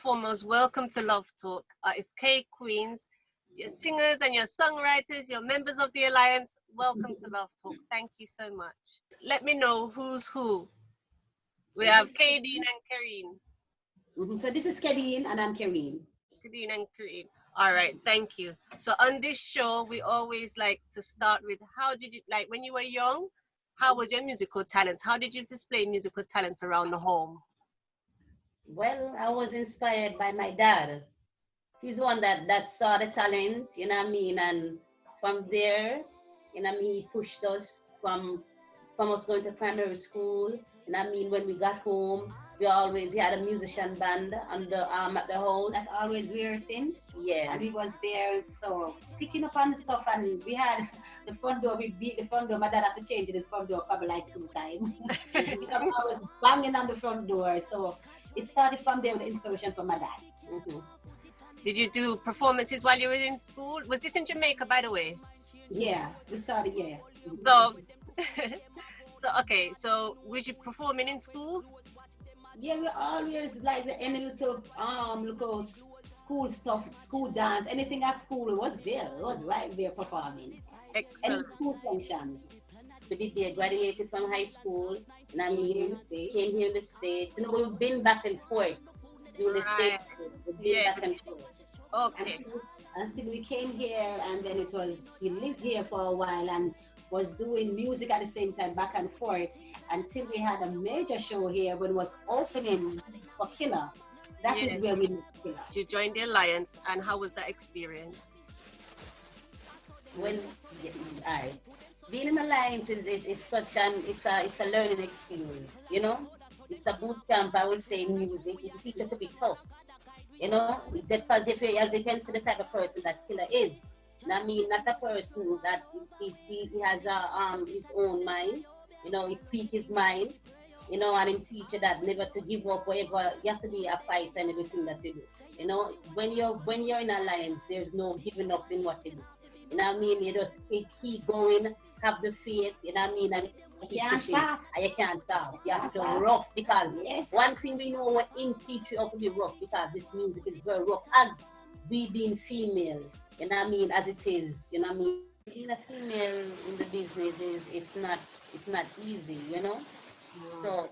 foremost, welcome to Love Talk. It's K Queens, your singers and your songwriters, your members of the Alliance. Welcome to Love Talk. Thank you so much. Let me know who's who. We have Kadeen and Kareen. So this is Kadeen and I'm Kareen. Kadeen and Kareen. All right, thank you. So on this show, we always like to start with how did you, like when you were young, how was your musical talents? How did you display musical talents around the home? Well, I was inspired by my dad. He's the one that saw the talent, you know what I mean? And from there, you know what I mean, he pushed us from us going to primary school. You know what I mean? When we got home, we had a musician band at the house. That's always rehearsing. Yeah. And we was there, so picking up on the stuff, and we had the front door, we beat the front door. My dad had to change the front door probably like 2 times. Because I was banging on the front door. So it started from there with the inspiration from my dad. Mm-hmm. Did you do performances while you were in school? Was this in Jamaica, by the way? Yeah, we started, yeah. So, so was you performing in schools? Yeah, we always like any little school stuff, school dance, anything at school was there. It was right there performing. Excellent. Any school functions. We did there, graduated from high school, and I mean, came here in the States. You know, we've been back and forth during the States. We've been back and forth. Okay. Until we came here, and then we lived here for a while and was doing music at the same time, back and forth, until we had a major show here when it was opening for Killer. That is where we met Killer. You joined the Alliance, and how was that experience? Well, being in Alliance is such it's a learning experience, you know. It's a boot camp, I would say, in music. It teaches you to be tough, you know, because as you can see the type of person that Killer is. I mean, not a person that he has his own mind, you know, he speaks his mind, you know, and he teaches that never to give up, whatever, you have to be a fighter in everything that you do. You know, when you're in Alliance, there's no giving up in what you do. You know what I mean? You just keep going, have the faith, you know what I mean? And you can't stop. And you can't stop. You have to rough, because one thing we know, what in teach you how to be rough, because this music is very rough. As we being female, you know what I mean, as it is, you know what I mean? Being a female in the business it's not easy, you know? So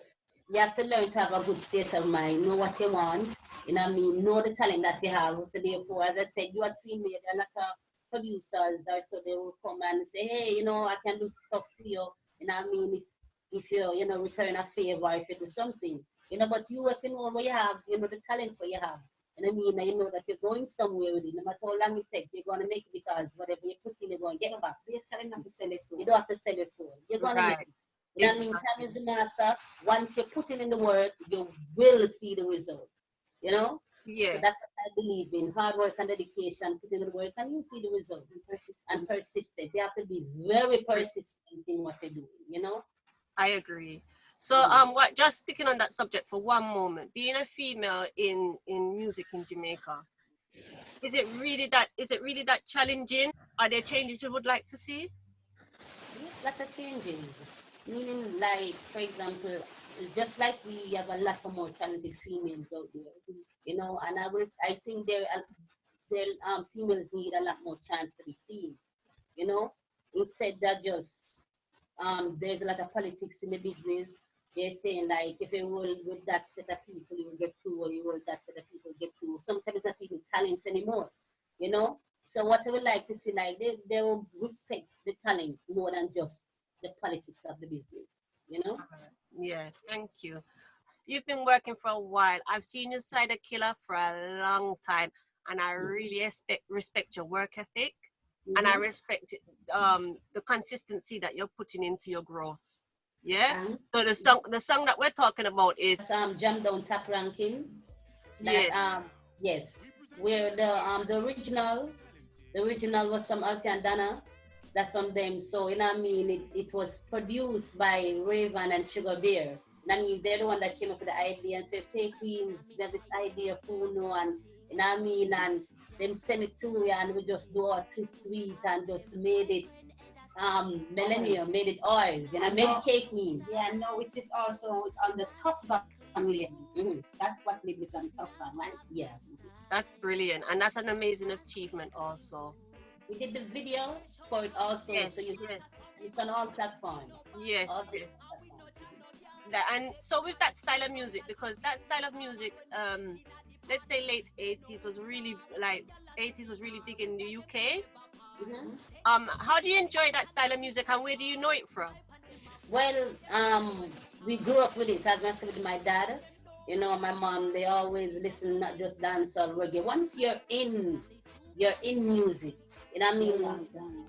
you have to learn to have a good state of mind, know what you want, you know what I mean, know the talent that you have. So therefore, as I said, you as female, there are a lot of producers, or so they will come and say, hey, you know, I can do stuff for you, you know what I mean, if you, you know, return a favor, if you do something, you know, but you, if you know what you have, you know, the talent what you have. And I mean, you know that you're going somewhere with it. No matter how long it takes, you're going to make it, because whatever you put in, you're going to get back. You don't have to sell your soul. You don't have to sell your soul. You're going to make it. You know what I mean? Time is the master. Once you put it in the work, you will see the result. You know? Yes. So that's what I believe in. Hard work and dedication, put in the work, and you see the result. And persistent. You have to be very persistent in what you're doing, you know? I agree. So, just sticking on that subject for one moment, being a female in music in Jamaica, is it really that challenging? Are there changes you would like to see? Yes, lots of changes. Meaning, like, for example, just like we have a lot of more talented females out there, you know, and I think females need a lot more chance to be seen, you know, instead that just there's a lot of politics in the business. They're saying, like, if you roll with that set of people, you will get through, or you roll with that set of people, get through. Sometimes it's not even talent anymore, you know? So what I would like to see, like, they will respect the talent more than just the politics of the business, you know? Yeah, thank you. You've been working for a while. I've seen you side a Killer for a long time, and I really respect your work ethic, and I respect the consistency that you're putting into your growth. Yeah. So the song that we're talking about is Jamdown Top Ranking. That, yes. Where the original was from Alti and Dana. That's from them. So you know what I mean, it was produced by Raven and Sugar Bear. And I mean, they're the one that came up with the idea and said, "Hey Queens, we have this idea of Uno," and you know what I mean, and them send it to me, and we just do our twist to it and just made it millennium made it ours, and I made it Cake Queen. Yeah, no, it is also on the top band label. That's what label is on the top band, right? Yes. That's brilliant, and that's an amazing achievement also. We did the video for it also, Yes, so yes, it's on all platforms. yes, All yes. platforms. And so with that style of music, because that style of music, let's say late 80s was really like 80s was really big in the UK. How do you enjoy that style of music, and where do you know it from? Well, we grew up with it, as myself with my dad. You know, my mom, they always listen, not just dancehall, reggae. Once you're in music, you know what I mean?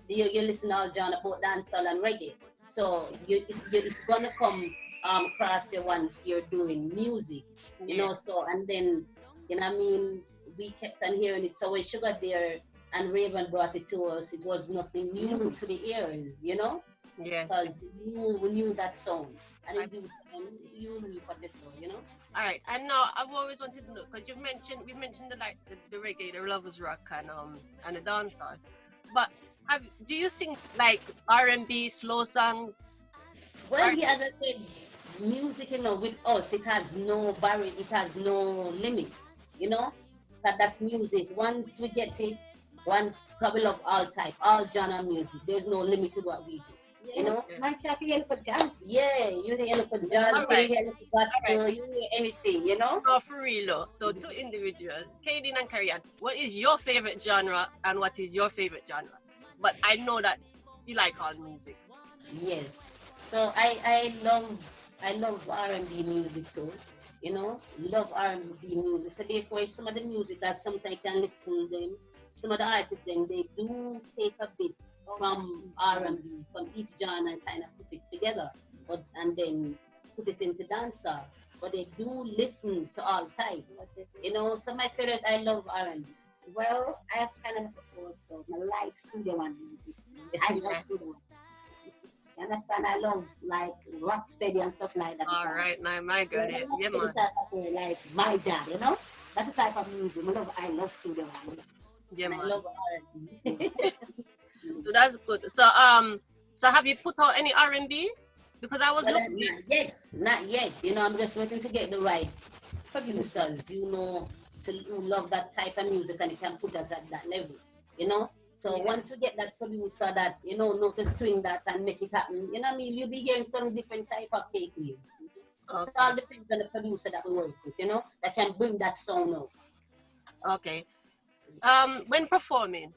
You listen to all genre, both dancehall and reggae. So it's gonna come across you once you're doing music, you know. So and then, you know what I mean? We kept on hearing it. So when Sugar Bear and Raven brought it to us, it was nothing new to the ears, you know. Yes. Because we knew that song, and you knew what the song, you know. All right, and now I've always wanted to know, because we mentioned the reggae, the lovers rock, and the dancehall, but do you sing like R&B slow songs? Well, yeah, as I said, music, you know, with us, it has no barrier, it has no limits, you know. That's music. Once we get it, we love all type, all genre music. There's no limit to what we do. You know, man, you for dance. Yeah, you hear for dance, you hear for gospel, you hear anything, you know. No, for real. So two individuals, Kaden and Carrie Ann, what is your favorite genre and what is your favorite genre? But I know that you like all music. Yes. So I love R&B music too. You know, love R&B music. So therefore, some of the music that sometimes I can listen to them, some of the artists them, they do take a bit from R&B, from each genre, and kind of put it together, and then put it into dancehall. But they do listen to all types, you know. So my favorite, I love R&B. Well, I have kind of also I like studio one music. I love studio one. You understand? I love like rock steady and stuff like that. All right, now my girl, yeah, man. Like my dad, you know. That's the type of music I love studio one. Yeah, man. I love R&B. So that's good. So so have you put out any R&B? Because I was looking. Not yet. You know, I'm just waiting to get the right producers, you know, who love that type of music and can put us at that level, you know. So once we get that producer that, you know to swing that and make it happen, you know what I mean, you'll be hearing some different type of cake music. Okay. It all depends on the producer that we work with, you know, that can bring that sound out. Okay. When performing,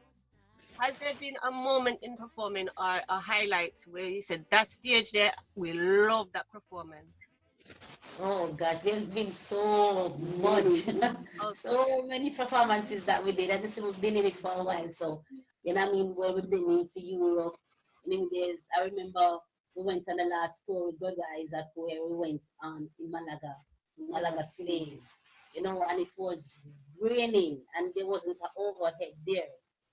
has there been a moment in performing or a highlight where you said that stage there, we love that performance? Oh gosh, there's been so much, so many performances that we did. I just we've been in it for a while, so you know what I mean. Where we've been into Europe, I remember we went on the last tour with Brother Isaac, where we went in Malaga Slave, you know, and it was raining and there wasn't an overhead there.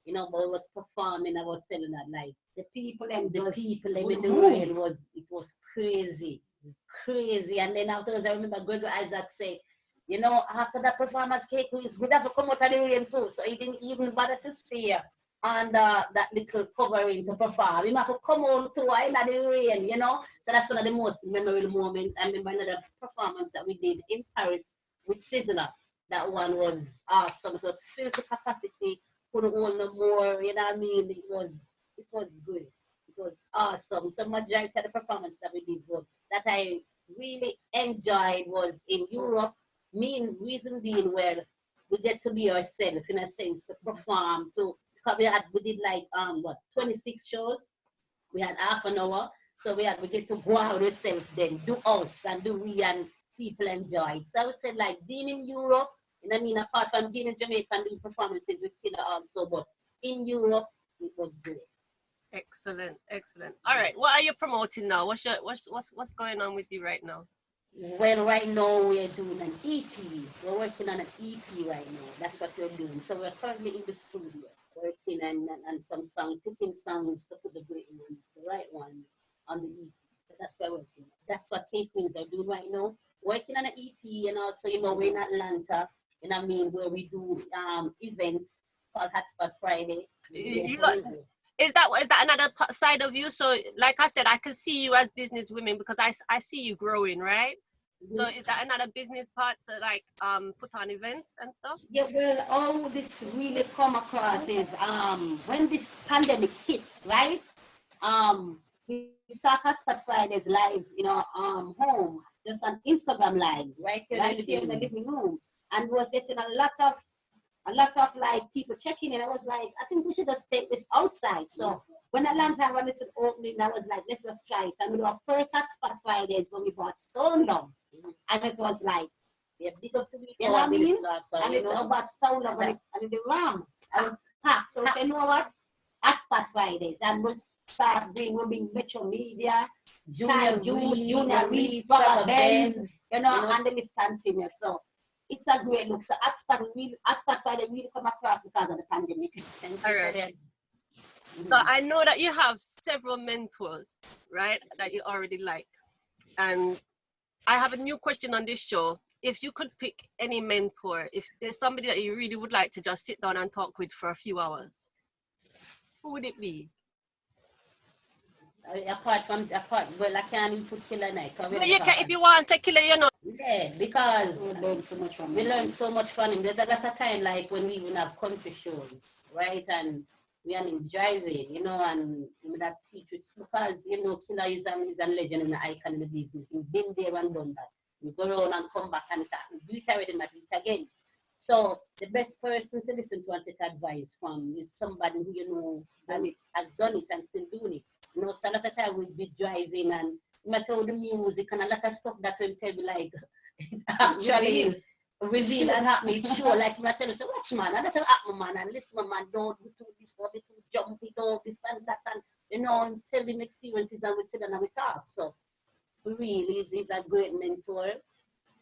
You know, but I was performing, I was telling that like the people in the rain it was crazy. And then afterwards I remember Brother Isaac say, you know, after that performance, Cake Queens, we'd have to come out of the rain too. So he didn't even bother to stay under that little covering to perform. He have to come on to in the rain, you know. So that's one of the most memorable moments. I remember another performance that we did in Paris with Sizzler. That one was awesome. It was filled to capacity. Couldn't hold no more, you know what I mean? It was good. It was awesome. So majority of the performance that we did was that I really enjoyed was in Europe. Main reason being where we get to be ourselves in a sense to perform because we did like 26 shows. We had half an hour. So we get to go out ourselves then, do us and do we and people enjoy it. So I would say like being in Europe, and I mean, apart from being in Jamaica and doing performances with Killer also, but in Europe, it was good. Excellent. All right, what are you promoting now? What's going on with you right now? Well, right now we're doing an EP. We're working on an EP right now. That's what we're doing. So we're currently in the studio working and some picking songs to put the right ones on the EP. So that's what we're working. That's what Cake Queens are doing right now. Working on an EP, and also, you know, we're in Atlanta. You know what I mean, where we do events called Hotspot Friday. Is that another side of you? So, like I said, I can see you as business women because I see you growing, right? So is that another business part to like put on events and stuff? Yeah, well, all this really come across is when this pandemic hit, right? We start Hotspot Fridays live, home, just on Instagram live, Right here in the living room, and was getting a lot of like people checking in. I was like, I think we should just take this outside. So when Atlanta wanted to open it, I was like, let's just try it. And we our first Hotspot Fridays when we bought Stone Love, and it was like, big up to me. you know what I mean? And it's about Stone Love and the Ram. I was packed. So we said, you know what? Hotspot Fridays, and we'll bring Metro Media, Junior Reeds, Brother Benz, and the list continues. So it's a great look. So Hotspot Friday really come across because of the pandemic. All right. So I know that you have several mentors, right, that you already like. And I have a new question on this show. If you could pick any mentor, if there's somebody that you really would like to just sit down and talk with for a few hours, who would it be? Well, I can't even put Killer Night. Well, you can, if you want to say Killer, Yeah, because We learn so much from him. we learn so much from him. There's a lot of time, like when we even have country shows, right? And we are in driving, and that teach us because, Killer is a legend and an icon in the business. He's been there and done that. We go around and come back and do it already, but do it again. So the best person to listen to and take advice from is somebody who, has done it and still doing it. So a lot of time we'll be driving and you might tell the music and a lot of stuff that will tell you like actually reveal and happen. It's sure, like you might tell you, so watch man, and that'll happen man, and listen man, don't do this, don't be too jumpy, don't this and that, and and tell him experiences and we sit down and we talk. So really he's a great mentor.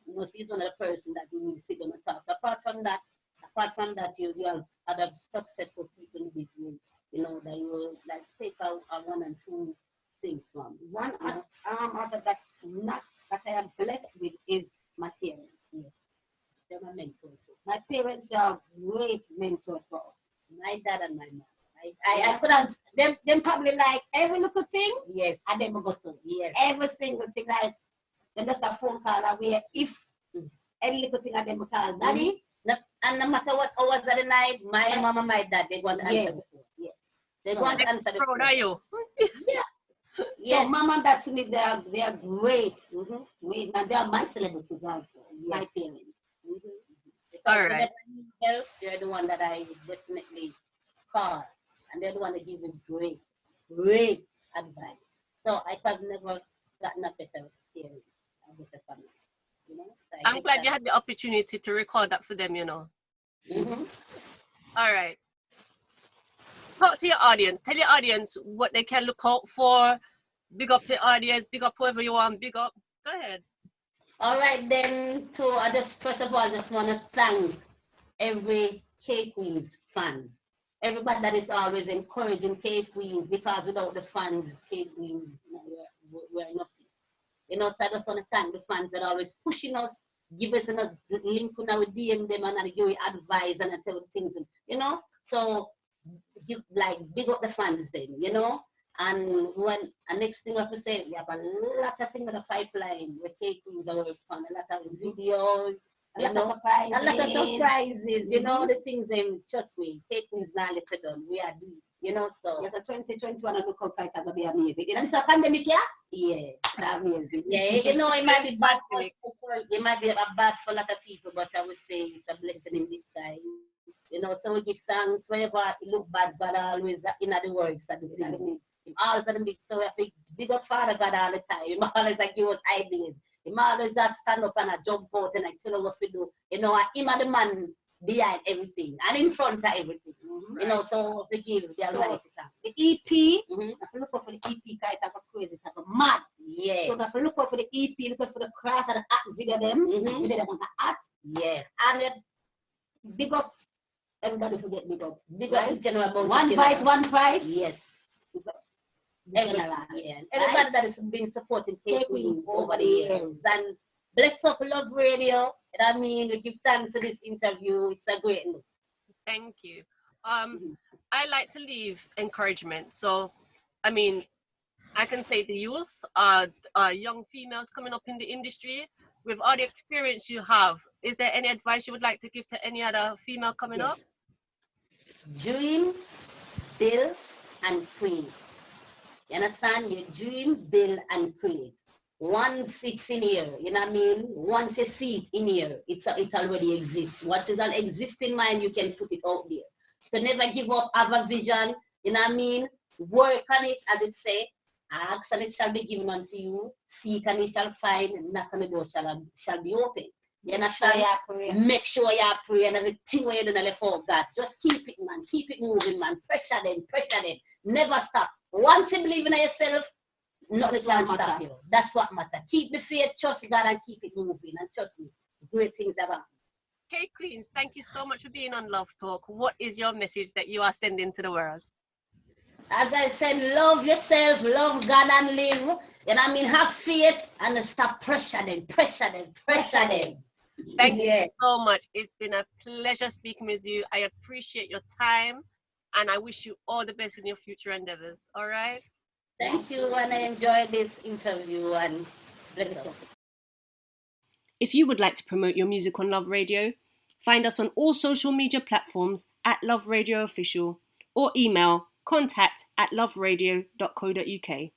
He's one of the person that we really sit down and talk. Apart from that, you have other successful people in business, that you will like take out one and two things from. One other that's not that I am blessed with is my parents. Yes. They're my mentor too. My parents are great mentors for us. My dad and my mom. I couldn't them probably like every little thing. Yes. And then we go to yes. every single thing, like then just a phone call away. If any little thing and then we call daddy. And no matter what hours of the night, my mom and my dad, they want to answer the phone. Yes. They want to answer the phone. Proud of you. Yeah. So mom and dad to me, they are great. Great. And they are my celebrities also. My parents. All right. Help, they're the one that I definitely call, and they're the one that give me great advice. So I have never gotten a better parent, a better family. So I'm glad you had the opportunity to record that for them. All right. Talk to your audience. Tell your audience what they can look out for. Big up your audience. Big up whoever you want. Big up. Go ahead. All right, then. I just first of all just want to thank every K-Queens fan. Everybody that is always encouraging K-Queens, because without the fans, K-Queens, we're nothing. So I just want to thank the fans that are always pushing us, give us a link when we DM them and I give you advice and I tell things, So big up the fans then, And next thing I have to say, we have a lot of things in the pipeline. We take things out on a lot of videos, a lot of surprises. The things, trust me, take things now later done. We are doing, so. Yes, 2021, I look how it's going to be amazing. And it's a pandemic, yeah? Yeah. It's amazing. Yeah, it might be bad for it might be bad for a lot of people, but I would say it's a blessing in this time. So we give thanks whenever it look bad, God always in the works and the things. Always in the mix. So we have to big up Father God all the time. He always give us ideas. He always stand up and jump out and tell us what to do. Him the man behind everything and in front of everything. So we give the Almighty thanks. The EP, if you look out for the EP, because it's crazy, it's mad. Yeah. So if you look out for the EP, look out for the cross and the act video them on the act. Yeah. And then big up. Everybody forget big up. Big up in general. One price. Yes. Everybody that has been supporting K-Queens over the years. And bless up Love Radio. We give thanks to this interview. It's a great look. Thank you. I like to leave encouragement. So, I mean, I can say the youth, young females coming up in the industry, with all the experience you have, is there any advice you would like to give to any other female coming up? Dream, build, and create. You understand? You dream, build, and create. Once it's in here, you know what I mean? Once you see it in here, it already exists. What doesn't exist in mind, you can put it out there. So never give up, have a vision, you know what I mean? Work on it, as it say. Ask and it shall be given unto you. Seek and it shall find. Knock on the door shall be open. You understand? Make sure you pray and everything where you're doing for God. Just keep it, man. Keep it moving, man. Pressure them. Never stop. Once you believe in yourself, nothing can stop you. That's what matters. Keep the faith, trust God, and keep it moving. And trust me, great things have happened. Okay, Queens, thank you so much for being on Love Talk. What is your message that you are sending to the world? As I said, love yourself, love God, and live. And I mean, have faith and stop pressure them. Thank you so much. It's been a pleasure speaking with you. I appreciate your time, and I wish you all the best in your future endeavors. All right? Thank you, and I enjoyed this interview, and bless you. If you would like to promote your music on Love Radio, find us on all social media platforms at Love Radio Official, or email contact@loveradio.co.uk.